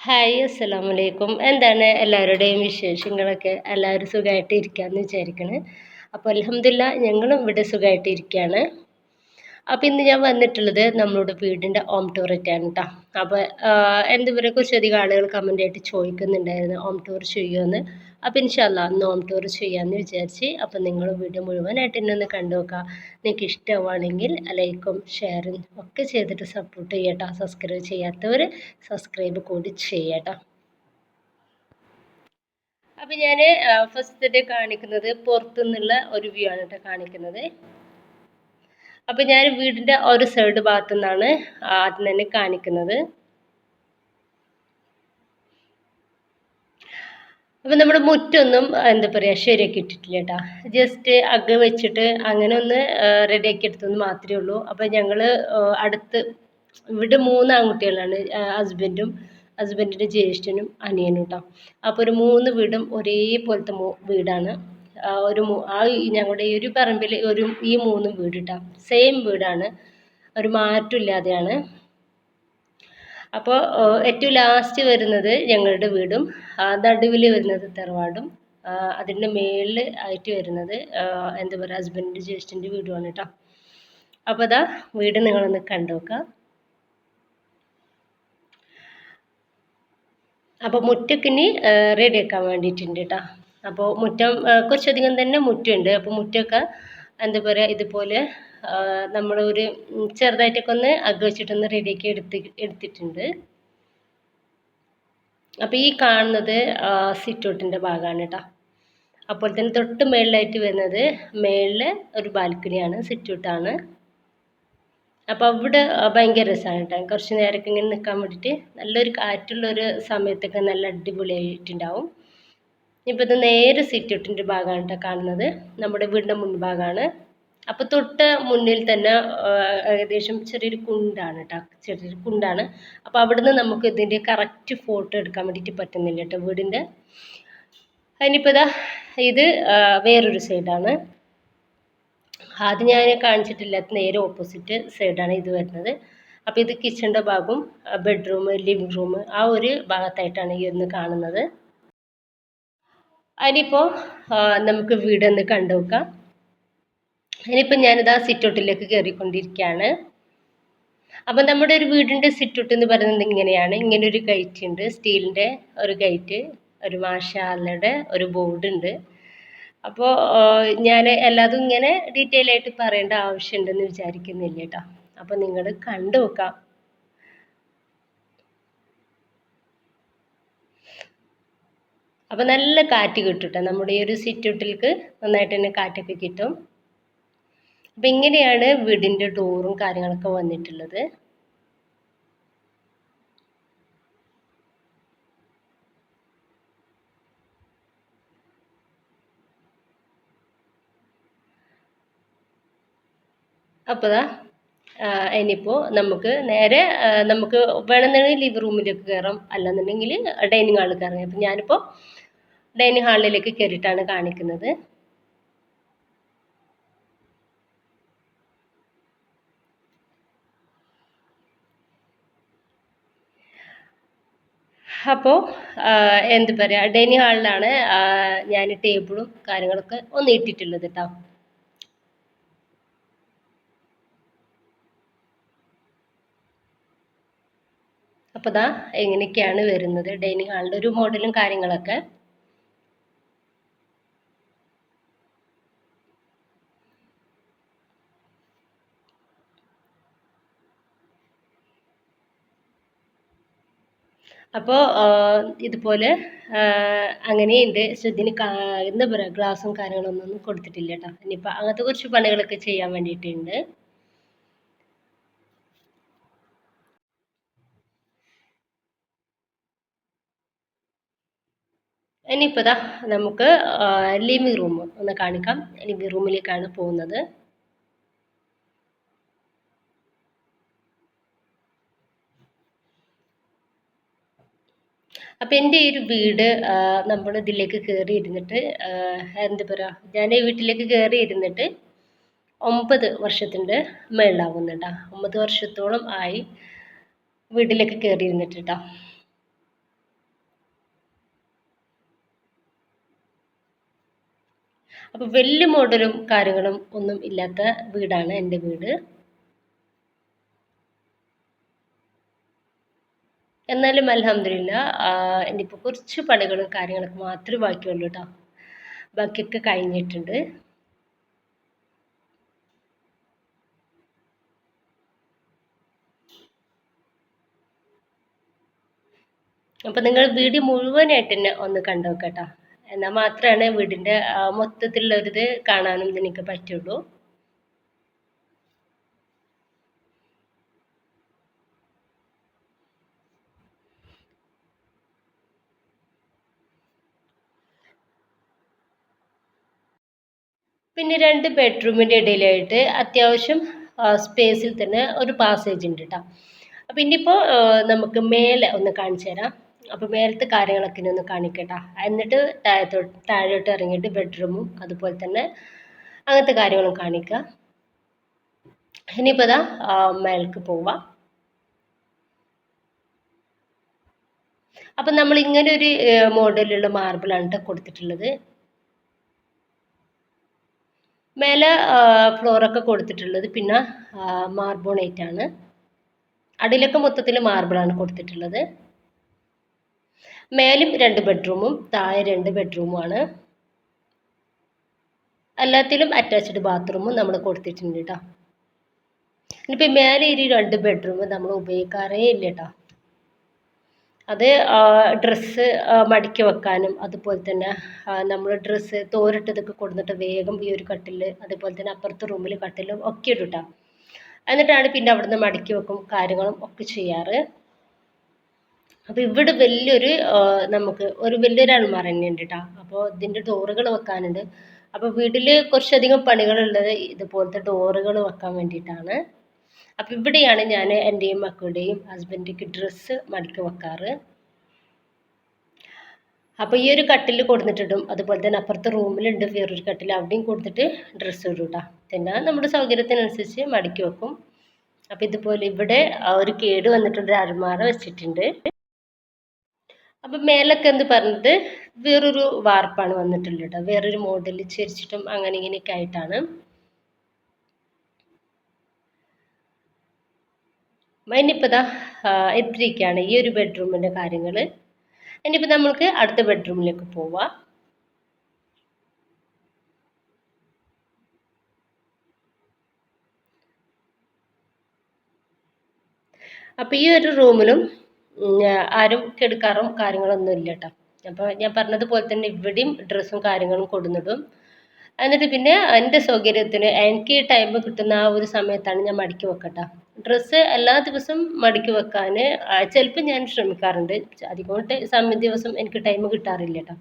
Hi അസ്സലാമു അലൈക്കും. എന്താണ് എല്ലാവരുടെയും വിശേഷങ്ങളൊക്കെ? എല്ലാവരും സുഖമായിട്ട് ഇരിക്കാമെന്ന് വിചാരിക്കണ്. അപ്പോൾ അൽഹംദുലില്ലാ ഞങ്ങളും ഇവിടെ സുഖമായിട്ട് ഇരിക്കുകയാണ്. അപ്പോൾ ഇന്ന് ഞാൻ വന്നിട്ടുള്ളത് നമ്മളുടെ വീടിൻ്റെ ഹോം ടൂർ ആയിട്ടാണ് കേട്ടോ. അപ്പോൾ എന്താ പറയുക, കുറച്ചധികം ആളുകൾ കമൻ്റ് ആയിട്ട് ചോദിക്കുന്നുണ്ടായിരുന്നു ഹോം ടൂർ ചെയ്യുമെന്ന്. അപ്പോൾ ഇൻഷാ അല്ലാ അന്ന് ഹോം ടൂർ ചെയ്യാമെന്ന് വിചാരിച്ച്. അപ്പോൾ നിങ്ങൾ വീഡിയോ മുഴുവനായിട്ട് എന്നെ ഒന്ന് കണ്ടു നോക്കുക. നിങ്ങൾക്ക് ഇഷ്ടമാണെങ്കിൽ ലൈക്കും ഷെയറും ഒക്കെ ചെയ്തിട്ട് സപ്പോർട്ട് ചെയ്യട്ടോ. സബ്സ്ക്രൈബ് ചെയ്യാത്തവർ സബ്സ്ക്രൈബ് കൂടി ചെയ്യട്ടോ. അപ്പോൾ ഞാൻ ഫസ്റ്റ് കാണിക്കുന്നത് പുറത്തുനിന്നുള്ള ഒരു വ്യൂ ആണ് കേട്ടോ കാണിക്കുന്നത്. അപ്പോൾ ഞാൻ വീടിൻ്റെ ഒരു സൈഡ് ഭാഗത്തു നിന്നാണ് ആദ്യം തന്നെ കാണിക്കുന്നത്. അപ്പോൾ നമ്മുടെ മുറ്റൊന്നും എന്താ പറയുക ശരിയാക്കി ഇട്ടിട്ടില്ല കേട്ടോ. ജസ്റ്റ് അഗ് വെച്ചിട്ട് അങ്ങനെ ഒന്ന് റെഡിയാക്കി എടുത്തെന്ന് മാത്രമേ ഉള്ളൂ. അപ്പോൾ ഞങ്ങൾ അടുത്ത് ഇവിടെ 3 ആൺകുട്ടികളാണ്, ഹസ്ബൻഡിൻ്റെ ജ്യേഷ്ഠനും അനിയനും കേട്ടോ. അപ്പോൾ ഒരു 3 വീടും ഒരേപോലത്തെ വീടാണ്. ഞങ്ങളുടെ ഈ ഒരു പറമ്പിൽ ഈ 3 വീട് കേട്ടോ സെയിം വീടാണ്, ഒരു മാറ്റമില്ലാതെയാണ്. അപ്പോൾ ഏറ്റവും ലാസ്റ്റ് വരുന്നത് ഞങ്ങളുടെ വീടും നടുവിൽ വരുന്നത് തറവാടും അതിൻ്റെ മേളിൽ ആയിട്ട് വരുന്നത് എന്താ പറയുക ഹസ്ബൻഡിൻ്റെ ജ്യേഷ്ഠൻ്റെ വീടുമാണ് കേട്ടോ. അപ്പോൾ അതാ വീട് നിങ്ങളൊന്ന് കണ്ടു നോക്കാം. അപ്പോൾ മുറ്റക്കിനി റെഡിയാക്കാൻ വേണ്ടിയിട്ടുണ്ട് കേട്ടോ. അപ്പോൾ മുറ്റം കുറച്ചധികം തന്നെ മുറ്റമുണ്ട്. അപ്പോൾ മുറ്റമൊക്കെ എന്താ പറയുക ഇതുപോലെ നമ്മളൊരു ചെറുതായിട്ടൊക്കെ ഒന്ന് അഗ് വെച്ചിട്ടൊന്ന് റെഡിയാക്കി എടുത്തിട്ടുണ്ട്. അപ്പോൾ ഈ കാണുന്നത് സിറ്റൗട്ടിൻ്റെ ഭാഗമാണ് കേട്ടോ. അപ്പോൾ തന്നെ തൊട്ട് മേളിലായിട്ട് വരുന്നത് മേളിൽ ഒരു ബാൽക്കണിയാണ്, സിറ്റൗട്ടാണ്. അപ്പോൾ അവിടെ ഭയങ്കര രസമാണ് കേട്ടോ. കുറച്ച് നേരമൊക്കെ ഇങ്ങനെ നിൽക്കാൻ വേണ്ടിയിട്ട് നല്ലൊരു കാറ്റുള്ളൊരു സമയത്തൊക്കെ നല്ല അടിപൊളിയായിട്ടുണ്ടാവും. ഇപ്പോൾ ഇത് നേരെ സിറ്റൗട്ടിൻ്റെ ഭാഗമാണ് കേട്ടോ കാണുന്നത്, നമ്മുടെ വീടിൻ്റെ മുൻഭാഗമാണ്. അപ്പോൾ തൊട്ട് മുന്നിൽ തന്നെ ഏകദേശം ചെറിയൊരു കുണ്ടാണ് കേട്ടോ, ചെറിയൊരു കുണ്ടാണ്. അപ്പോൾ അവിടുന്ന് നമുക്ക് ഇതിൻ്റെ കറക്റ്റ് ഫോട്ടോ എടുക്കാൻ വേണ്ടിയിട്ട് പറ്റുന്നില്ല കേട്ടോ വീടിൻ്റെ. അതിനിപ്പോൾ ഇത് വേറൊരു സൈഡാണ്. അത് ഞാൻ കാണിച്ചിട്ടില്ലാത്ത നേരെ ഓപ്പോസിറ്റ് സൈഡാണ് ഇത് വരുന്നത്. അപ്പോൾ ഇത് കിച്ചണിൻ്റെ ഭാഗവും ബെഡ്റൂം ലിവിങ് റൂം ആ ഒരു ഭാഗത്തായിട്ടാണ് ഈ ഒന്ന് കാണുന്നത്. അതിനിപ്പോൾ നമുക്ക് വീടൊന്ന് കണ്ടു നോക്കാം. ഇനിയിപ്പോൾ ഞാനിതാ സിറ്റൗട്ടിലേക്ക് കയറിക്കൊണ്ടിരിക്കുകയാണ്. അപ്പം നമ്മുടെ ഒരു വീടിൻ്റെ സിറ്റൗട്ട് എന്ന് പറയുന്നത് ഇങ്ങനെയാണ്. ഇങ്ങനെ ഒരു ഗേറ്റ് ഉണ്ട്, സ്റ്റീലിൻ്റെ ഒരു ഗേറ്റ്, ഒരു മാഷാ അല്ലയുടെ ഒരു ബോർഡ് ഉണ്ട്. അപ്പോൾ ഞാൻ എല്ലാതും ഇങ്ങനെ ഡീറ്റെയിൽ ആയിട്ട് പറയേണ്ട ആവശ്യമുണ്ടെന്ന് വിചാരിക്കുന്നില്ല കേട്ടോ. അപ്പോൾ നിങ്ങൾ കണ്ടു നോക്കാം. അപ്പോൾ നല്ല കാറ്റ് കിട്ടും കേട്ടോ, നമ്മുടെ ഈ ഒരു സിറ്റൗട്ടിലേക്ക് നന്നായിട്ട് തന്നെ കാറ്റൊക്കെ കിട്ടും. അപ്പം ഇങ്ങനെയാണ് വീടിൻ്റെ ഡോറും കാര്യങ്ങളൊക്കെ വന്നിട്ടുള്ളത്. അപ്പോൾ ഇനിയിപ്പോൾ നമുക്ക് നേരെ നമുക്ക് വേണമെന്നുണ്ടെങ്കിൽ ലിവിംഗ് റൂമിലേക്ക് കയറാം, അല്ലെന്നുണ്ടെങ്കിൽ ഡൈനിങ് ഹാളിൽ കയറാം. അപ്പം ഞാനിപ്പോൾ ഡൈനിങ് ഹാളിലേക്ക് കയറിയിട്ടാണ് കാണിക്കുന്നത്. അപ്പോൾ എന്താ പറയുക ഡൈനിങ് ഹാളിലാണ് ഞാൻ ടേബിളും കാര്യങ്ങളൊക്കെ ഒന്ന് ഇട്ടിട്ടുള്ളത് കേട്ടോ. അപ്പോൾ എങ്ങനെയൊക്കെയാണ് വരുന്നത് ഡൈനിങ് ഹാളിൻ്റെ ഒരു മോഡലും കാര്യങ്ങളൊക്കെ. അപ്പോൾ ഇതുപോലെ അങ്ങനെയുണ്ട്. ഇതിന് എന്താ പറയുക ഗ്ലാസും കാര്യങ്ങളൊന്നും കൊടുത്തിട്ടില്ല കേട്ടോ. ഇനിയിപ്പോൾ അങ്ങനത്തെ കുറച്ച് പണികളൊക്കെ ചെയ്യാൻ വേണ്ടിയിട്ടുണ്ട്. ഇനിയിപ്പോൾ നമുക്ക് ലിവിംഗ് റൂം ഒന്ന് കാണിക്കാം. ലിവിംഗ് റൂമിലേക്കാണ് പോകുന്നത്. അപ്പം എൻ്റെ ഈ ഒരു വീട് നമ്മൾ ഇതിലേക്ക് കയറി ഇരുന്നിട്ട് എന്താ പറയുക ഞാൻ ഈ വീട്ടിലേക്ക് കയറി ഇരുന്നിട്ട് 9 വർഷത്തിൻ്റെ മേളിലാവുന്നു കേട്ടോ. 9 വർഷത്തോളം ആയി വീട്ടിലേക്ക് കയറി ഇരുന്നിട്ട് കേട്ടോ. അപ്പോൾ വലിയ മോഡലും കാര്യങ്ങളും ഒന്നും ഇല്ലാത്ത വീടാണ് എൻ്റെ വീട്. എന്നാലും അൽഹംദുലില്ലാ ഇനിയിപ്പോൾ കുറച്ച് പണികളും കാര്യങ്ങളൊക്കെ മാത്രമേ ബാക്കിയുള്ളൂ കേട്ടോ. ബാക്കിയൊക്കെ കഴിഞ്ഞിട്ടുണ്ട്. അപ്പോൾ നിങ്ങൾ വീഡിയോ മുഴുവനായിട്ട് തന്നെ ഒന്ന് കണ്ടു നോക്കട്ടോ. എന്നാൽ മാത്രമാണ് വീടിൻ്റെ മൊത്തത്തിലുള്ളൊരിത് കാണാനും ഇതിനൊക്കെ പറ്റുള്ളൂ. പിന്നെ 2 ബെഡ്റൂമിൻ്റെ ഇടയിലായിട്ട് അത്യാവശ്യം സ്പേസിൽ തന്നെ ഒരു പാസേജ് ഉണ്ട് കേട്ടോ. അപ്പോൾ ഇനിയിപ്പോൾ നമുക്ക് മേലെ ഒന്ന് കാണിച്ചു തരാം. അപ്പോൾ മേലത്തെ കാര്യങ്ങളൊക്കെ ഇനി ഒന്ന് കാണിക്കട്ടോ. എന്നിട്ട് താഴോട്ട് ഇറങ്ങിയിട്ട് ബെഡ്റൂമും അതുപോലെ തന്നെ അങ്ങനത്തെ കാര്യങ്ങളും കാണിക്കുക. ഇനിയിപ്പോൾ ഇതാ മേലേക്ക് പോവാം. അപ്പം നമ്മൾ ഇങ്ങനെ ഒരു മോഡലുള്ള മാർബിളാണ് കേട്ടോ കൊടുത്തിട്ടുള്ളത്. മേലെ ഫ്ലോറൊക്കെ കൊടുത്തിട്ടുള്ളത് പിന്നെ മാർബോണേറ്റ് ആണ്. അടിയിലൊക്കെ മൊത്തത്തിൽ മാർബിളാണ് കൊടുത്തിട്ടുള്ളത്. മേലും 2 ബെഡ്റൂമും താഴെ 2 ബെഡ്റൂമുമാണ്. എല്ലാത്തിലും അറ്റാച്ച്ഡ് ബാത്റൂമും നമ്മൾ കൊടുത്തിട്ടുണ്ട് കേട്ടോ. ഇനിയിപ്പോൾ മേലെ ഈ 2 ബെഡ്റൂം നമ്മൾ ഉപയോഗിക്കാറേ ഇല്ല കേട്ടോ. അത് ഡ്രസ്സ് മടക്കി വെക്കാനും അതുപോലെ തന്നെ നമ്മൾ ഡ്രസ്സ് തോരിട്ടതൊക്കെ കൊടുത്തിട്ട് വേഗം ഈ ഒരു കട്ടിൽ അതുപോലെ തന്നെ അപ്പുറത്തെ റൂമിൽ കട്ടിലും ഒക്കെ ഇടും കേട്ടോ. എന്നിട്ടാണ് പിന്നെ അവിടുന്ന് മടക്കി വെക്കും കാര്യങ്ങളും ഒക്കെ ചെയ്യാറ്. അപ്പോൾ ഇവിടെ വലിയൊരു നമുക്ക് ഒരു വലിയൊരു അൽമാര തന്നെയുണ്ട് കേട്ടോ. അപ്പോൾ ഇതിൻ്റെ ഡോറുകൾ വെക്കാനുണ്ട്. അപ്പോൾ വീട്ടിൽ കുറച്ചധികം പണികളുള്ളത് ഇതുപോലത്തെ ഡോറുകൾ വെക്കാൻ വേണ്ടിയിട്ടാണ്. അപ്പോൾ ഇവിടെയാണ് ഞാൻ എൻ്റെയും മക്കളുടെയും ഹസ്ബൻഡിൻ്റെയൊക്കെ ഡ്രസ്സ് മടക്കി വെക്കാറ്. അപ്പോൾ ഈ ഒരു കട്ടിൽ കൊടുത്തിട്ടിടും. അതുപോലെ തന്നെ അപ്പുറത്തെ റൂമിലുണ്ട് വേറൊരു കട്ടിൽ, അവിടെയും കൊടുത്തിട്ട് ഡ്രസ്സ് ഇടും കേട്ടോ. പിന്നെ നമ്മുടെ സൗകര്യത്തിനനുസരിച്ച് മടക്കി വെക്കും. അപ്പോൾ ഇതുപോലെ ഇവിടെ ഒരു കേട് വന്നിട്ടുണ്ട് അൽമാര വെച്ചിട്ടുണ്ട്. അപ്പം മേലൊക്കെ എന്ത് പറഞ്ഞത് വേറൊരു വാർപ്പാണ് വന്നിട്ടുള്ളത് കേട്ടോ. വേറൊരു മോഡലിൽ ചെരിച്ചിട്ടും അങ്ങനെ ഇങ്ങനെയൊക്കെ ആയിട്ടാണ്. ഇനിയിപ്പോൾ ഇതാ ഇത്രയൊക്കെയാണ് ഈ ഒരു ബെഡ്റൂമിൻ്റെ കാര്യങ്ങൾ. ഇനിയിപ്പോൾ നമ്മൾക്ക് അടുത്ത ബെഡ്റൂമിലേക്ക് പോവാം. അപ്പോൾ ഈ ഒരു റൂമിലും ആരും കെടുക്കാറും കാര്യങ്ങളൊന്നും ഇല്ല കേട്ടോ. അപ്പോൾ ഞാൻ പറഞ്ഞതുപോലെ തന്നെ ഇവിടെയും ഡ്രസ്സും കാര്യങ്ങളും കൊടുന്നിടും. എന്നിട്ട് പിന്നെ എൻ്റെ സൗകര്യത്തിന് എനിക്ക് ടൈം കിട്ടുന്ന ആ ഒരു സമയത്താണ് ഞാൻ മടക്കി വെക്കട്ടോ. ഡ്രസ്സ് എല്ലാ ദിവസവും മടക്കി വെക്കാൻ ചിലപ്പോൾ ഞാൻ ശ്രമിക്കാറുണ്ട്. അധികം ദിവസം എനിക്ക് ടൈം കിട്ടാറില്ല കേട്ടോ.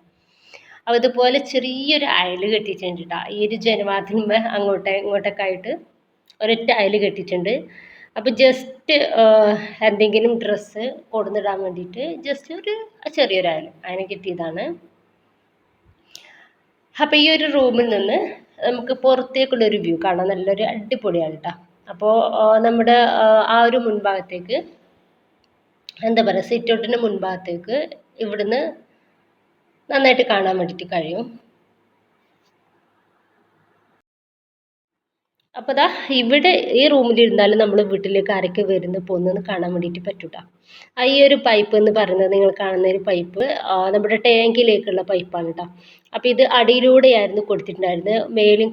അപ്പോൾ ഇതുപോലെ ചെറിയൊരു അയൽ കെട്ടിയിട്ടുണ്ട് കേട്ടോ. ഈ ഒരു ജനവാതിന്മേൽ ഇങ്ങോട്ടൊക്കെ ആയിട്ട് ഒരൊറ്റ അയൽ കെട്ടിയിട്ടുണ്ട്. അപ്പോൾ ജസ്റ്റ് എന്തെങ്കിലും ഡ്രസ്സ് കൊടുന്നിടാൻ വേണ്ടിയിട്ട് ജസ്റ്റ് ഒരു ചെറിയൊരു അയൽ അതിനെ കിട്ടിയതാണ്. അപ്പോൾ ഈ ഒരു റൂമിൽ നിന്ന് നമുക്ക് പുറത്തേക്കുള്ളൊരു വ്യൂ കാണാൻ നല്ലൊരു അടിപൊളിയാണ് കേട്ടോ. അപ്പോൾ നമ്മുടെ ആ ഒരു മുൻഭാഗത്തേക്ക് എന്താ പറയുക സിറ്റ് ഔട്ടിൻ്റെ മുൻഭാഗത്തേക്ക് ഇവിടുന്ന് നന്നായിട്ട് കാണാൻ വേണ്ടിയിട്ട് കഴിയും. അപ്പോൾ ദാ ഇവിടെ ഈ റൂമിലിരുന്നാലും നമ്മൾ വീട്ടിലേക്ക് ആരൊക്കെ വരുന്നു പോകുന്നതെന്ന് കാണാൻ വേണ്ടിയിട്ട് പറ്റും കേട്ടോ. ഈ ഒരു പൈപ്പ് എന്ന് പറയുന്നത് നിങ്ങൾ കാണുന്ന ഒരു പൈപ്പ് നമ്മുടെ ടാങ്കിലേക്കുള്ള പൈപ്പാണ് കേട്ടോ. അപ്പോൾ ഇത് അടിയിലൂടെയായിരുന്നു കൊടുത്തിട്ടുണ്ടായിരുന്നത്. മേലും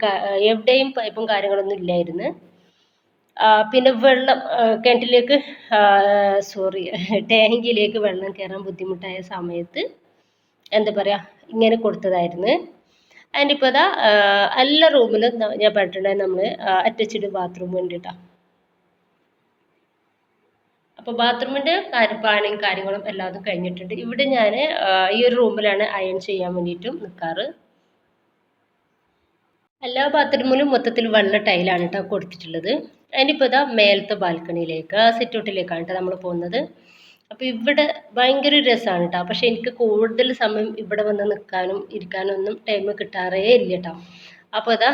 എവിടെയും പൈപ്പും കാര്യങ്ങളൊന്നും ഇല്ലായിരുന്നു. പിന്നെ വെള്ളം കിണറ്റിലേക്ക് ടാങ്കിലേക്ക് വെള്ളം കയറാൻ ബുദ്ധിമുട്ടായ സമയത്ത് എന്താ പറയുക ഇങ്ങനെ കൊടുത്തതായിരുന്നു. അതിനിപ്പോൾ അതാ എല്ലാ റൂമിലും ഞാൻ പറഞ്ഞിട്ടുണ്ടായി നമ്മൾ അറ്റാച്ച്ഡ് ബാത്റൂം ഉണ്ട് കേട്ടോ. അപ്പോൾ ബാത്റൂമിൻ്റെ പണിയും കാര്യങ്ങളും എല്ലാതും കഴിഞ്ഞിട്ടുണ്ട്. ഇവിടെ ഞാൻ ഈ ഒരു റൂമിലാണ് അയൺ ചെയ്യാൻ വേണ്ടിയിട്ടും നിൽക്കാറ്. എല്ലാ ബാത്റൂമിലും മൊത്തത്തിൽ വെള്ള ടൈലാണ് കേട്ടോ കൊടുത്തിട്ടുള്ളത്. അതിനിപ്പോൾ ഇതാ മേലത്തെ ബാൽക്കണിയിലേക്ക് സിറ്റ് ഔട്ടിലേക്കാണ് കേട്ടോ നമ്മൾ പോകുന്നത്. അപ്പോൾ ഇവിടെ ഭയങ്കര രസമാണ് കേട്ടോ. പക്ഷേ എനിക്ക് കൂടുതൽ സമയം ഇവിടെ വന്ന് നിൽക്കാനും ഇരിക്കാനും ഒന്നും ടൈം കിട്ടാറേ ഇല്ല കേട്ടോ. അപ്പോൾ ഇതാ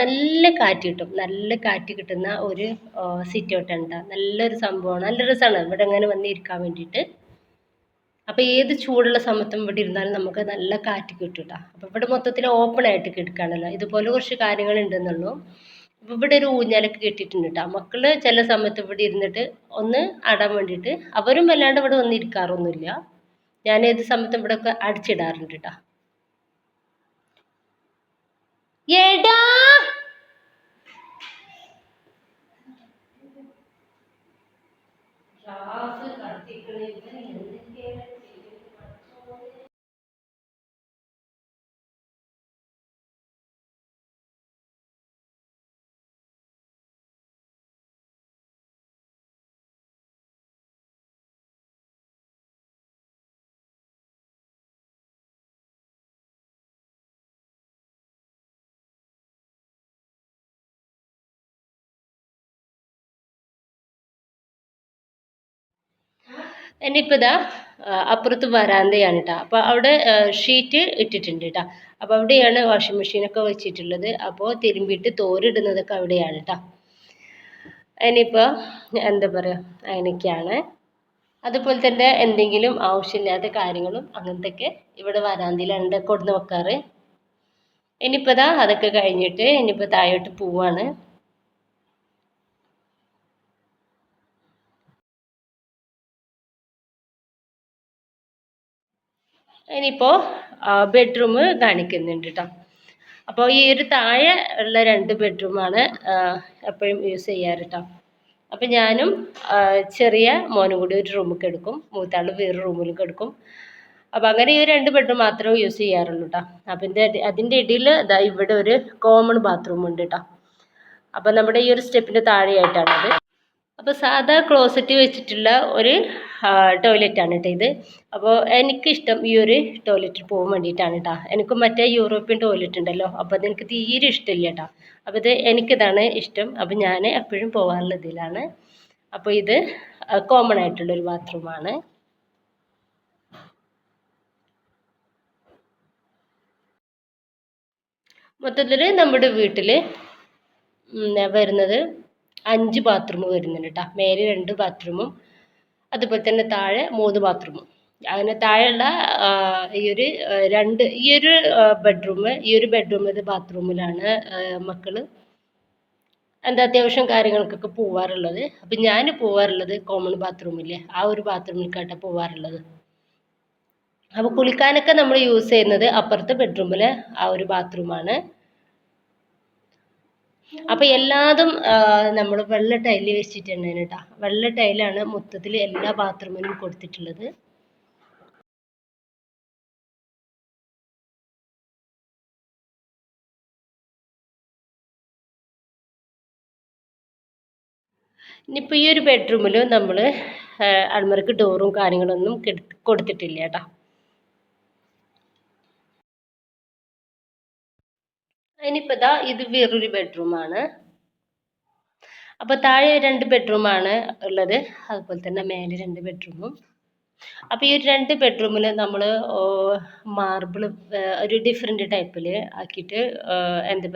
നല്ല കാറ്റ് കിട്ടും. നല്ല കാറ്റ് കിട്ടുന്ന ഒരു സിറ്റ് ഔട്ടാണ് കേട്ടോ. നല്ലൊരു സംഭവമാണ്. നല്ല രസമാണ് ഇവിടെ അങ്ങനെ വന്ന് ഇരിക്കാൻ വേണ്ടിയിട്ട്. അപ്പോൾ ഏത് ചൂടുള്ള സമയത്തും ഇവിടെ ഇരുന്നാലും നമുക്ക് നല്ല കാറ്റ് കിട്ടും ട്ടോ. അപ്പോൾ ഇവിടെ മൊത്തത്തിൽ ഓപ്പൺ ആയിട്ട് കിടക്കുകയാണല്ലോ. ഇതുപോലെ കുറച്ച് കാര്യങ്ങൾ ഉണ്ടെന്നുള്ളൂ. അപ്പോൾ ഇവിടെ ഒരു ഊഞ്ഞാലൊക്കെ കെട്ടിയിട്ടുണ്ട് ട്ടോ. മക്കള് ചില സമയത്ത് ഇവിടെ ഇരുന്നിട്ട് ഒന്ന് ആടാൻ വേണ്ടിയിട്ട് അവരും വല്ലാണ്ട് ഇവിടെ വന്നിരിക്കാറൊന്നുമില്ല. ഞാൻ ഏത് സമയത്തും ഇവിടെ ഒക്കെ അടിച്ചിടാറുണ്ട് ട്ടോ. എടാ ഗ്ലാസ് കത്തിക്കണ എന്തൊക്കെയാണ്. ഇനിയിപ്പോൾ ഇതാ അപ്പുറത്ത് വരാന്തയാണ് കേട്ടോ. അപ്പോൾ അവിടെ ഷീറ്റ് ഇട്ടിട്ടുണ്ട് കേട്ടോ. അപ്പോൾ അവിടെയാണ് വാഷിംഗ് മെഷീനൊക്കെ വെച്ചിട്ടുള്ളത്. അപ്പോൾ തിരുമ്പിയിട്ട് തോരിടുന്നതൊക്കെ അവിടെയാണ് കേട്ടോ. ഇനിയിപ്പോൾ എന്താ പറയുക, അങ്ങനെയൊക്കെയാണ്. അതുപോലെ തന്നെ എന്തെങ്കിലും ആവശ്യമില്ലാത്ത കാര്യങ്ങളും അങ്ങനത്തെയൊക്കെ ഇവിടെ വരാന്തയിലാണ് കൊടുന്ന് വെക്കാറ്. ഇനിയിപ്പോൾ ഇതാ അതൊക്കെ കഴിഞ്ഞിട്ട് ഇനിയിപ്പോൾ താഴോട്ട് പോവാണ്. ഇനിയിപ്പോൾ ബെഡ്റൂം കാണിക്കുന്നുണ്ട് കേട്ടോ. അപ്പോൾ ഈ ഒരു താഴെ ഉള്ള 2 ബെഡ്റൂമാണ് എപ്പോഴും യൂസ് ചെയ്യാറ് കേട്ടോ. അപ്പം ഞാനും ചെറിയ മോനും കൂടി ഒരു റൂമിൽ കിടക്കും, മൂത്താൾ വേറെ റൂമിൽ കിടക്കും. അപ്പം അങ്ങനെ ഈ 2 ബെഡ്റൂം മാത്രമേ യൂസ് ചെയ്യാറുള്ളൂ കേട്ടോ. അപ്പം അതിൻ്റെ ഇടയിൽ ഇതാ ഇവിടെ ഒരു കോമൺ ബാത്റൂം ഉണ്ട് കേട്ടോ. അപ്പം നമ്മുടെ ഈ ഒരു സ്റ്റെപ്പിൻ്റെ താഴെയായിട്ടാണത്. അപ്പോൾ സാധാ ക്ലോസറ്റ് വെച്ചിട്ടുള്ള ഒരു ടോയ്ലറ്റാണ് കേട്ടോ ഇത്. അപ്പോൾ എനിക്കിഷ്ടം ഈ ഒരു ടോയ്ലറ്റിൽ പോകാൻ വേണ്ടിയിട്ടാണ് കേട്ടോ. എനിക്ക് മറ്റേ യൂറോപ്യൻ ടോയ്ലറ്റ് ഉണ്ടല്ലോ, അപ്പോൾ അതെനിക്ക് തീരെ ഇഷ്ടമില്ല കേട്ടോ. അപ്പോൾ എനിക്കിതാണ് ഇഷ്ടം. അപ്പോൾ ഞാൻ എപ്പോഴും പോകാറുള്ള ഇതിലാണ്. അപ്പോൾ ഇത് കോമൺ ആയിട്ടുള്ളൊരു ബാത്റൂമാണ്. മൊത്തത്തിൽ നമ്മുടെ വീട്ടിൽ വരുന്നത് 5 ബാത്റൂം വരുന്നുണ്ട് കേട്ടോ. മേലെ 2 ബാത്റൂമും അതുപോലെ തന്നെ താഴെ 3 ബാത്റൂമും. അങ്ങനെ താഴെയുള്ള ഈ ഒരു ബെഡ്റൂമിൽ ബാത്റൂമിലാണ് മക്കൾ അത്യാവശ്യം കാര്യങ്ങൾക്കൊക്കെ പോവാറുള്ളത്. അപ്പം ഞാൻ പോവാറുള്ളത് കോമൺ ബാത്റൂമില്ലേ, ആ ഒരു ബാത്റൂമിലേക്കാട്ടാണ് പോവാറുള്ളത്. അപ്പോൾ കുളിക്കാനൊക്കെ നമ്മൾ യൂസ് ചെയ്യുന്നത് അപ്പുറത്തെ ബെഡ്റൂമിലെ ആ ഒരു ബാത്റൂമാണ്. അപ്പോൾ എല്ലാതും നമ്മൾ വെള്ള ടൈല് വെച്ചിട്ടുണ്ട് കേട്ടോ. വെള്ള ടൈലാണ് മൊത്തത്തിൽ എല്ലാ ബാത്റൂമിനും കൊടുത്തിട്ടുള്ളത്. ഇനിയിപ്പോൾ ഈ ഒരു ബെഡ്റൂമിൽ നമ്മൾ അൾമറക്ക് ഡോറും കാര്യങ്ങളൊന്നും കൊടുത്തിട്ടില്ല കേട്ടോ. ഇനിയിപ്പോൾ ഇതാ ഇത് വേറൊരു ബെഡ്റൂമാണ്. അപ്പോൾ താഴെ 2 ബെഡ്റൂമാണ് ഉള്ളത്, അതുപോലെ തന്നെ മേലെ 2 ബെഡ്റൂമും. അപ്പോൾ ഈ ഒരു 2 ബെഡ്റൂമിൽ നമ്മൾ മാർബിൾ ഒരു ഡിഫറെൻറ്റ് ടൈപ്പിൽ ആക്കിയിട്ട് എന്താ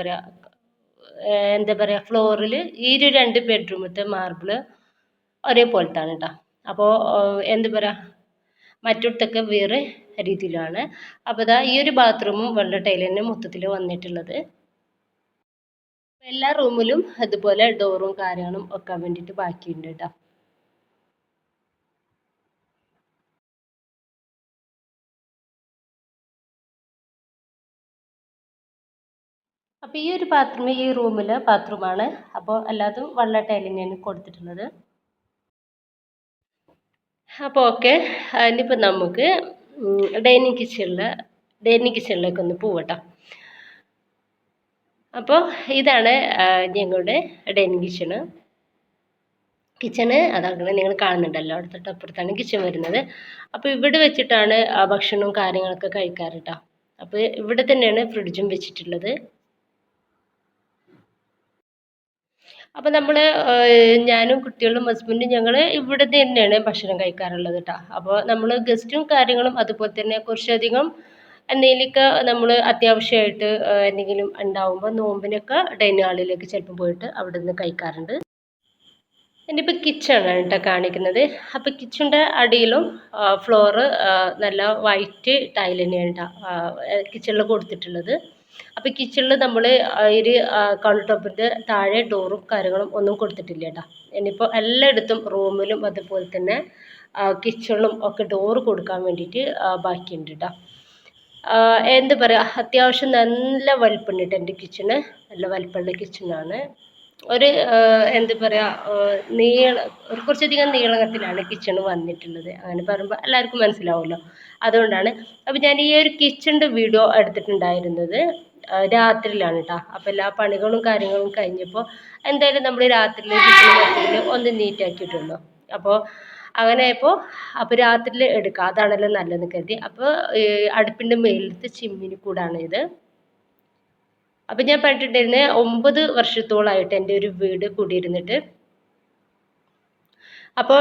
പറയുക ഫ്ലോറിൽ ഈ ഒരു 2 ബെഡ്റൂമത്തെ മാർബിൾ ഒരേപോലത്താണ് കേട്ടോ. അപ്പോൾ എന്താ പറയുക, മറ്റിടത്തൊക്കെ വേറെ രീതിയിലാണ്. അപ്പോൾ ഇതാ ഈ ഒരു ബാത്റൂമും വെള്ള ടൈൽ തന്നെ മൊത്തത്തിൽ വന്നിട്ടുള്ളത്. എല്ലാ റൂമിലും അതുപോലെ ഡോറും കാര്യങ്ങളും വെക്കാൻ വേണ്ടിയിട്ട് ബാക്കിയുണ്ട് കേട്ടോ. അപ്പോൾ ഈ ഒരു ബാത്റൂം ഈ റൂമിലെ ബാത്റൂമാണ്. അപ്പോൾ എല്ലാതും വെള്ള ടൈൽ തന്നെയാണ് കൊടുത്തിട്ടുള്ളത്. അപ്പോൾ ഓക്കെ, ഇനിയിപ്പോൾ നമുക്ക് ഡൈനിങ് കിച്ചണിലേക്ക് ഒന്ന് പോവട്ടോ. അപ്പോൾ ഇതാണ് ഞങ്ങളുടെ ഡൈനിങ് കിച്ചണ് അതാണ് നിങ്ങൾ കാണുന്നുണ്ടല്ലോ. അടുത്ത അപ്പുറത്താണ് കിച്ചൺ വരുന്നത്. അപ്പോൾ ഇവിടെ വെച്ചിട്ടാണ് ഭക്ഷണവും കാര്യങ്ങളൊക്കെ കഴിക്കാറ് കേട്ടോ. അപ്പോൾ ഇവിടെ തന്നെയാണ് ഫ്രിഡ്ജും വെച്ചിട്ടുള്ളത്. അപ്പോൾ നമ്മൾ ഞാനും കുട്ടികളും ഹസ്ബൻഡും ഞങ്ങൾ ഇവിടെ തന്നെയാണ് ഭക്ഷണം കഴിക്കാറുള്ളത് കേട്ടോ. അപ്പോൾ നമ്മൾ ഗസ്റ്റും കാര്യങ്ങളും അതുപോലെ തന്നെ കുറച്ചധികം എന്തെങ്കിലുമൊക്കെ നമ്മൾ അത്യാവശ്യമായിട്ട് എന്തെങ്കിലും ഉണ്ടാവുമ്പോൾ നോമ്പിനൊക്കെ ഡൈനിങ് ഹാളിലേക്ക് ചിലപ്പോൾ പോയിട്ട് അവിടെ നിന്ന് കഴിക്കാറുണ്ട്. ഇനിയിപ്പോൾ കിച്ചണാണ് കേട്ടോ കാണിക്കുന്നത്. അപ്പോൾ കിച്ചണിൻ്റെ അടിയിലും ഫ്ലോറ് നല്ല വൈറ്റ് ടൈൽ തന്നെയാണ് കേട്ടോ കിച്ചണിൽ കൊടുത്തിട്ടുള്ളത്. അപ്പോൾ കിച്ചണിൽ നമ്മൾ ഒരു കൗണ്ടർ ടോപ്പിൻ്റെ താഴെ ഡോറും കാര്യങ്ങളും ഒന്നും കൊടുത്തിട്ടില്ല കേട്ടോ. ഇനിയിപ്പോൾ എല്ലായിടത്തും റൂമിലും അതുപോലെ തന്നെ കിച്ചണിലും ഒക്കെ ഡോറ് കൊടുക്കാൻ വേണ്ടിയിട്ട് ബാക്കിയുണ്ട് കേട്ടോ. എന്താ പറയുക, അത്യാവശ്യം നല്ല വലിപ്പമുണ്ട് കേട്ടോ എൻ്റെ കിച്ചണ്. നല്ല വലിപ്പമുള്ള കിച്ചണാണ്. ഒരു എന്താ പറയുക, ഒരു കുറച്ചധികം നീളത്തിലാണ് കിച്ചൺ വന്നിട്ടുള്ളത്. അങ്ങനെ പറയുമ്പോൾ എല്ലാവർക്കും മനസ്സിലാവുമല്ലോ, അതുകൊണ്ടാണ്. അപ്പോൾ ഞാൻ ഈ ഒരു കിച്ചണിൻ്റെ വീഡിയോ എടുത്തിട്ടുണ്ടായിരുന്നത് രാത്രിയിലാണ് കേട്ടോ. അപ്പോൾ എല്ലാ പണികളും കാര്യങ്ങളും കഴിഞ്ഞപ്പോൾ എന്തായാലും നമ്മൾ രാത്രിയിൽ കിച്ചൺ മൊത്തത്തിൽ ഒന്ന് നീറ്റാക്കിയിട്ടുള്ളൂ. അപ്പോൾ അങ്ങനെ അപ്പോൾ രാത്രിയിൽ എടുക്കുക, അതാണല്ലോ നല്ലതെന്ന് കരുതി. അപ്പോൾ അടുപ്പിൻ്റെ മേലത്തെ ചിമ്മിനി കൂടാണ് ഇത്. അപ്പം ഞാൻ പറഞ്ഞിട്ടുണ്ടായിരുന്നത് 9 വർഷത്തോളമായിട്ട് എൻ്റെ ഒരു വീട് കൂടിയിരുന്നിട്ട്. അപ്പോൾ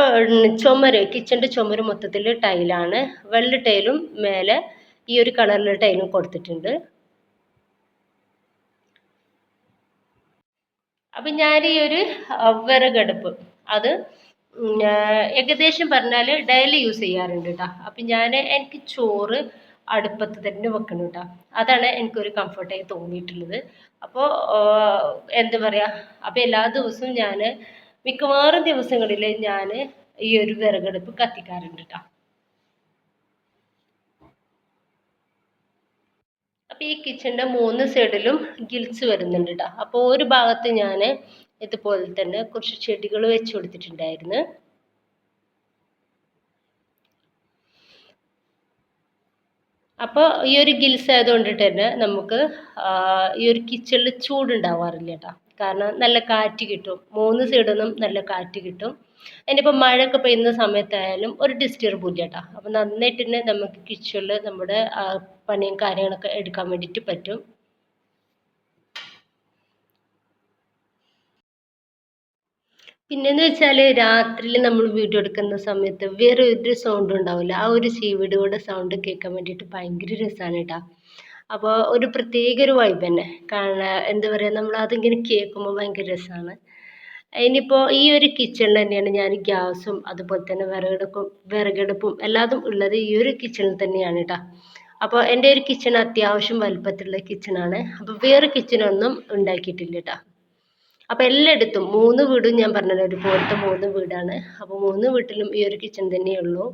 കിച്ചൻ്റെ ചുമര് മൊത്തത്തിൽ ടൈലാണ്. വെള്ള ടൈലും മേലെ ഈ ഒരു കളറിലെ ടൈലും കൊടുത്തിട്ടുണ്ട്. അപ്പം ഞാൻ ഈ ഒരു വിറകടുപ്പ് അത് ഏകദേശം പറഞ്ഞാൽ ഡെയിലി യൂസ് ചെയ്യാറുണ്ട് കേട്ടോ. അപ്പം എനിക്ക് ചോറ് അടുപ്പത്ത് തന്നെ വെക്കണം കേട്ടോ. അതാണ് എനിക്കൊരു കംഫർട്ടായി തോന്നിയിട്ടുള്ളത്. അപ്പോൾ എന്താ പറയുക, അപ്പോൾ എല്ലാ ദിവസവും മിക്കവാറും ദിവസങ്ങളിൽ ഞാൻ ഈ ഒരു വിറകടുപ്പ് കത്തിക്കാറുണ്ട് കേട്ടോ. അപ്പോൾ ഈ കിച്ചണിൻ്റെ 3 സൈഡിലും ഗിൽസ് വരുന്നുണ്ട് കേട്ടോ. അപ്പോൾ ഒരു ഭാഗത്ത് ഞാൻ ഇതുപോലെ തന്നെ കുറച്ച് ചെടികൾ വെച്ച് കൊടുത്തിട്ടുണ്ടായിരുന്നു. അപ്പോൾ ഈ ഒരു ഗിൽസ് ആയതുകൊണ്ടിട്ട് തന്നെ നമുക്ക് ഈ ഒരു കിച്ചണിൽ ചൂടുണ്ടാവാറില്ല കേട്ടോ. കാരണം നല്ല കാറ്റ് കിട്ടും, 3 സൈഡിൽ നിന്നും നല്ല കാറ്റ് കിട്ടും. ഇനിയിപ്പോൾ മഴയൊക്കെ പെയ്യുന്ന സമയത്തായാലും ഒരു ഡിസ്റ്റർബും ഇല്ല കേട്ടോ. അപ്പോൾ നന്നായിട്ട് തന്നെ നമുക്ക് കിച്ചണിൽ നമ്മുടെ പണിയും കാര്യങ്ങളൊക്കെ എടുക്കാൻ വേണ്ടിയിട്ട് പറ്റും. പിന്നെന്ന് വെച്ചാൽ രാത്രിയിൽ നമ്മൾ വീഡിയോ എടുക്കുന്ന സമയത്ത് വേറെ ഒരു സൗണ്ടും ഉണ്ടാവില്ല. ആ ഒരു ചീവീടുകളുടെ സൗണ്ട് കേൾക്കാൻ വേണ്ടിയിട്ട് ഭയങ്കര രസമാണ് കേട്ടോ. അപ്പോൾ ഒരു പ്രത്യേക ഒരു വൈബ് തന്നെ. കാരണം എന്താ പറയുക, നമ്മൾ അതിങ്ങനെ കേൾക്കുമ്പോൾ ഭയങ്കര രസമാണ്. ഇനിയിപ്പോൾ ഈ ഒരു കിച്ചണിൽ തന്നെയാണ് ഞാൻ ഗ്യാസും അതുപോലെ തന്നെ വിറകടുപ്പും എല്ലാതും ഉള്ളത് ഈ ഒരു കിച്ചണിൽ തന്നെയാണ് കേട്ടോ. അപ്പോൾ എൻ്റെ ഒരു കിച്ചൺ അത്യാവശ്യം വലുപ്പത്തിലുള്ള കിച്ചണാണ്. അപ്പോൾ വേറെ കിച്ചണൊന്നും ഉണ്ടാക്കിയിട്ടില്ല കേട്ടോ. അപ്പോൾ എല്ലായിടത്തും 3 വീടും ഞാൻ പറഞ്ഞല്ലോ ഒരുപോലത്തെ 3 വീടാണ്. അപ്പോൾ 3 വീട്ടിലും ഈ ഒരു കിച്ചൺ തന്നെയുള്ളൂ.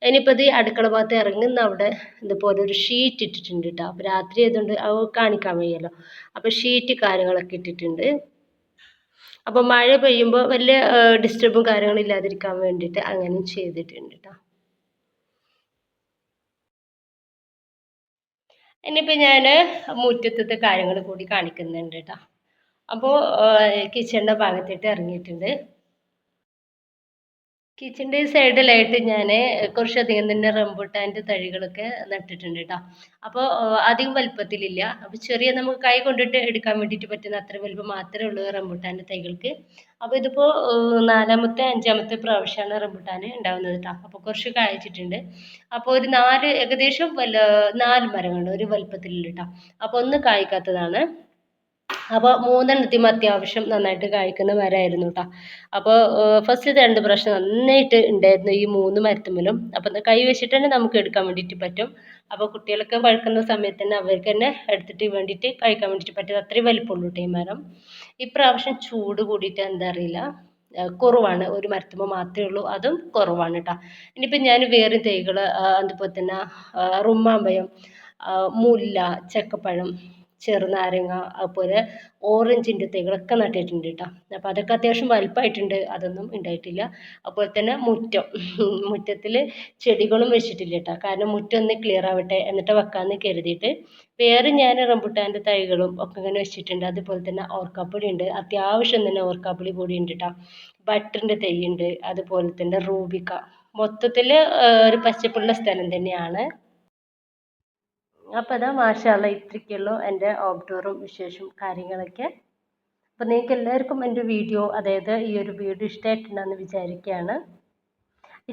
ഇനിയിപ്പോൾ ഇത് അടുക്കള ഭാഗത്ത് ഇറങ്ങുന്ന അവിടെ ഇതുപോലെ ഒരു ഷീറ്റ് ഇട്ടിട്ടുണ്ട് കേട്ടോ. അപ്പോൾ രാത്രി ആയതുകൊണ്ട് അത് കാണിക്കാൻ വയ്യല്ലോ. അപ്പോൾ ഷീറ്റ് കാര്യങ്ങളൊക്കെ ഇട്ടിട്ടുണ്ട്. അപ്പോൾ മഴ പെയ്യുമ്പോൾ വലിയ ഡിസ്റ്റർബും കാര്യങ്ങളും ഇല്ലാതിരിക്കാൻ വേണ്ടിയിട്ട് അങ്ങനെ ചെയ്തിട്ടുണ്ട് കേട്ടോ. ഇനിയിപ്പോൾ ഞാൻ മുറ്റത്തത്തെ കാര്യങ്ങൾ കൂടി കാണിക്കുന്നുണ്ട് കേട്ടോ. അപ്പോൾ കിച്ചണിൻ്റെ ഭാഗത്തേക്ക് ഇറങ്ങിയിട്ടുണ്ട്. കിച്ചൻ്റെ സൈഡിലായിട്ട് ഞാൻ കുറച്ചധികം തന്നെ റംബൂട്ടാൻ്റെ തൈകളൊക്കെ നട്ടിട്ടുണ്ട് കേട്ടോ. അപ്പോൾ അധികം വലുപ്പത്തിലില്ല. അപ്പോൾ ചെറിയ നമുക്ക് കൈ കൊണ്ടിട്ട് എടുക്കാൻ വേണ്ടിയിട്ട് പറ്റുന്ന അത്ര വലുപ്പം മാത്രമേ ഉള്ളൂ റംബൂട്ടാൻ്റെ തൈകൾക്ക്. അപ്പോൾ ഇതിപ്പോൾ 4ാമത്തെ 5ാമത്തെ പ്രാവശ്യമാണ് റംബൂട്ടാൻ ഉണ്ടാകുന്നത് കേട്ടോ. അപ്പോൾ കുറച്ച് കായ്ച്ചിട്ടുണ്ട്. അപ്പോൾ ഒരു ഏകദേശം 4 മരങ്ങൾ ഒരു വലുപ്പത്തിലുള്ള കേട്ടോ. അപ്പോൾ ഒന്ന് കായ്ക്കാത്തതാണ്. അപ്പോൾ 3 അത്യാവശ്യം നന്നായിട്ട് കായ്ക്കുന്ന മരമായിരുന്നു കേട്ടോ. അപ്പോൾ ഫസ്റ്റത്തെ 2 പ്രാവശ്യം നന്നായിട്ട് ഉണ്ടായിരുന്നു ഈ 3 മരത്തുമ്മലും. അപ്പോൾ കൈ വെച്ചിട്ട് തന്നെ നമുക്ക് എടുക്കാൻ വേണ്ടിയിട്ട് പറ്റും. അപ്പോൾ കുട്ടികളൊക്കെ പഴുക്കുന്ന സമയത്ത് തന്നെ അവർക്ക് തന്നെ എടുത്തിട്ട് വേണ്ടിയിട്ട് കഴിക്കാൻ വേണ്ടിയിട്ട് പറ്റും. അത്രയും വലിപ്പമുള്ളൂ കേട്ടോ ഈ മരം. ഇപ്രാവശ്യം ചൂട് കൂടിയിട്ട് എന്താ അറിയില്ല, കുറവാണ്. ഒരു മരത്തുമ്മ മാത്രമേ ഉള്ളൂ, അതും കുറവാണ് കേട്ടോ. ഇനിയിപ്പോൾ ഞാൻ വേറെ തൈകൾ അതുപോലെ തന്നെ റുമ്മാമ്പഴം, മുല്ല, ചക്കപ്പഴം, ചെറുനാരങ്ങ, അതുപോലെ ഓറഞ്ചിൻ്റെ തൈകളൊക്കെ നട്ടിട്ടുണ്ട് കേട്ടോ. അപ്പോൾ അതൊക്കെ അത്യാവശ്യം വലുപ്പമായിട്ടുണ്ട്, അതൊന്നും ഉണ്ടായിട്ടില്ല. അതുപോലെ തന്നെ മുറ്റത്തിൽ ചെടികളും വെച്ചിട്ടില്ല കേട്ടോ. കാരണം മുറ്റം ഒന്ന് ക്ലിയർ ആവട്ടെ എന്നിട്ട് വെക്കാമെന്ന് കരുതിയിട്ട് വേറെ ഞാൻ റംബൂട്ടാൻ്റെ തൈകളും ഒക്കെ ഇങ്ങനെ വെച്ചിട്ടുണ്ട്. അതുപോലെ തന്നെ ഓർക്കാപ്പുളി ഉണ്ട്, അത്യാവശ്യം തന്നെ ഓർക്കാപ്പുളി കൂടി ഉണ്ട് കേട്ടോ. ബട്ടറിൻ്റെ തൈ ഉണ്ട്, അതുപോലെ തന്നെ റൂബിക്ക. മൊത്തത്തിൽ ഒരു പച്ചപ്പുള്ള സ്ഥലം തന്നെയാണ്. അപ്പോൾ അതാ മാഷാ അല്ലാ ഇത്രയ്ക്കുള്ളൂ എൻ്റെ ഔട്ട്ഡോറും വിശേഷവും കാര്യങ്ങളൊക്കെ. അപ്പോൾ നിങ്ങൾക്ക് എല്ലാവർക്കും എൻ്റെ വീഡിയോ, അതായത് ഈ ഒരു വീഡിയോ ഇഷ്ടമായിട്ടുണ്ടെന്ന് വിചാരിക്കുകയാണ്.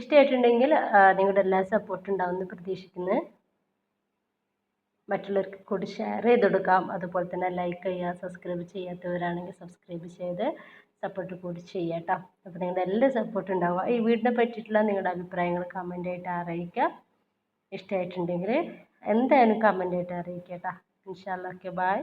ഇഷ്ടമായിട്ടുണ്ടെങ്കിൽ നിങ്ങളുടെ എല്ലാ സപ്പോർട്ടും ഉണ്ടാവുമെന്ന് പ്രതീക്ഷിക്കുന്നു. മറ്റുള്ളവർക്ക് കൂടി ഷെയർ ചെയ്ത് കൊടുക്കാം. അതുപോലെ തന്നെ ലൈക്ക് ചെയ്യുക, സബ്സ്ക്രൈബ് ചെയ്യാത്തവരാണെങ്കിൽ സബ്സ്ക്രൈബ് ചെയ്ത് സപ്പോർട്ട് കൂടി ചെയ്യാം കേട്ടോ. അപ്പോൾ നിങ്ങളുടെ എല്ലാ സപ്പോർട്ടും ഉണ്ടാവുക. ഈ വീടിനെ പറ്റിയിട്ടുള്ള നിങ്ങളുടെ അഭിപ്രായങ്ങൾ കമൻ്റായിട്ട് അറിയിക്കുക. ഇഷ്ടമായിട്ടുണ്ടെങ്കിൽ എന്തായാലും കമൻ്റായിട്ട് അറിയിക്കുക കേട്ടോ. ഇൻഷാ അല്ലാ. Okay, by.